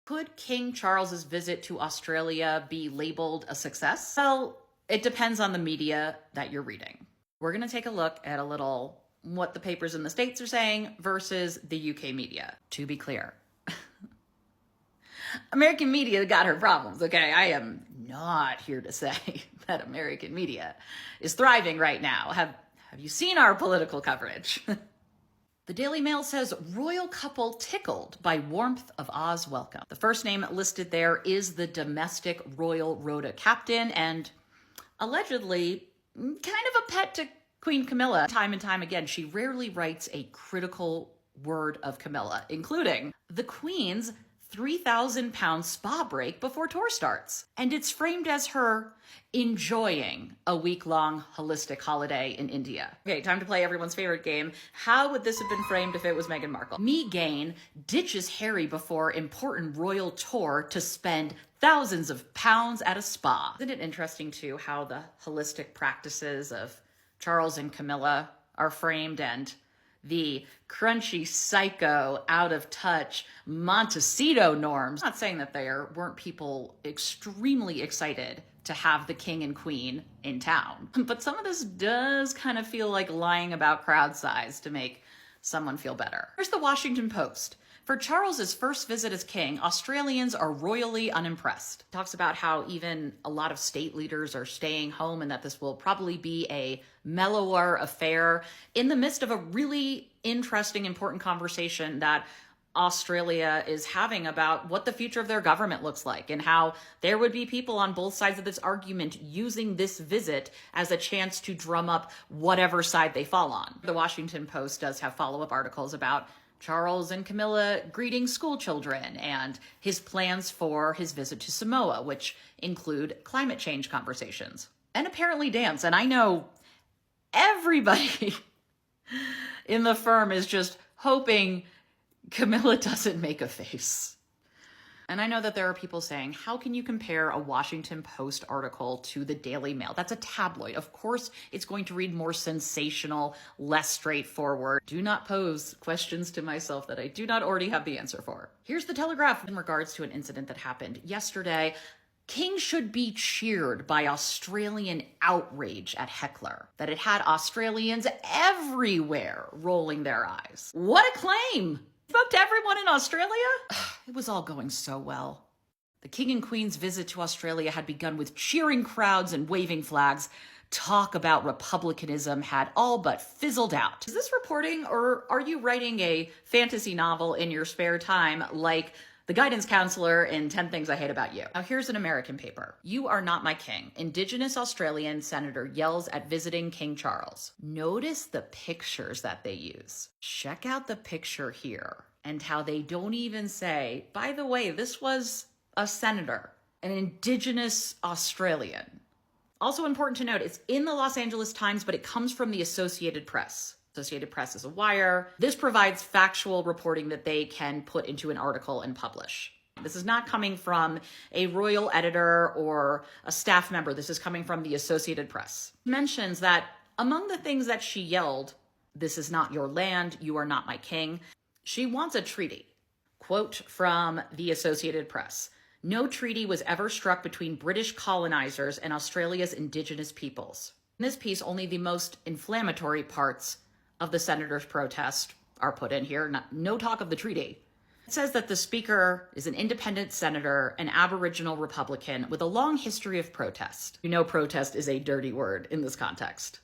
Could King Charles's visit to Australia be labeled a success? Well, it depends on the media that you're reading. We're going to take a look at a little what the papers in the States are saying versus the UK media. To be clear, American media got her problems, okay? I am not here to say that American media is thriving right now. Have you seen our political coverage? The Daily Mail says, royal couple tickled by warmth of Oz welcome. The first name listed there is the domestic Royal Rota captain and allegedly kind of a pet to Queen Camilla. Time and time again, she rarely writes a critical word of Camilla, including the Queen's 3,000-pound spa break before tour starts. And it's framed as her enjoying a week-long holistic holiday in India. Okay, time to play everyone's favorite game. How would this have been framed if it was Meghan Markle? Meghan ditches Harry before important royal tour to spend thousands of pounds at a spa. Isn't it interesting, too, how the holistic practices of Charles and Camilla are framed and the crunchy, psycho, out-of-touch Montecito norms? I'm not saying that there weren't people extremely excited to have the king and queen in town, but some of this does kind of feel like lying about crowd size to make someone feel better. Here's the Washington Post. For Charles's first visit as king, Australians are royally unimpressed. Talks about how even a lot of state leaders are staying home and that this will probably be a mellower affair in the midst of a really interesting, important conversation that Australia is having about what the future of their government looks like and how there would be people on both sides of this argument using this visit as a chance to drum up whatever side they fall on. The Washington Post does have follow-up articles about Charles and Camilla greeting school children and his plans for his visit to Samoa, which include climate change conversations. And apparently dance. And I know everybody in the firm is just hoping Camilla doesn't make a face. And I know that there are people saying, how can you compare a Washington Post article to the Daily Mail? That's a tabloid. Of course, it's going to read more sensational, less straightforward. Do not pose questions to myself that I do not already have the answer for. Here's the Telegraph in regards to an incident that happened yesterday. King should be cheered by Australian outrage at heckler, that it had Australians everywhere rolling their eyes. What a claim! Spoke to everyone in Australia? It was all going so well. The King and Queen's visit to Australia had begun with cheering crowds and waving flags. Talk about republicanism had all but fizzled out. Is this reporting, or are you writing a fantasy novel in your spare time like the guidance counselor in 10 Things I Hate About You? Now here's an American paper. You are not my king. Indigenous Australian senator yells at visiting King Charles. Notice the pictures that they use. Check out the picture here and how they don't even say, by the way, this was a senator, an Indigenous Australian. Also important to note, it's in the Los Angeles Times, but it comes from the Associated Press. Associated Press is a wire. This provides factual reporting that they can put into an article and publish. This is not coming from a royal editor or a staff member. This is coming from the Associated Press. It mentions that among the things that she yelled, "This is not your land, you are not my king," she wants a treaty. Quote from the Associated Press. No treaty was ever struck between British colonizers and Australia's Indigenous peoples. In this piece, only the most inflammatory parts of the senator's protest are put in here. No talk of the treaty. It says that the speaker is an independent senator, an Aboriginal Republican with a long history of protest. You know protest is a dirty word in this context.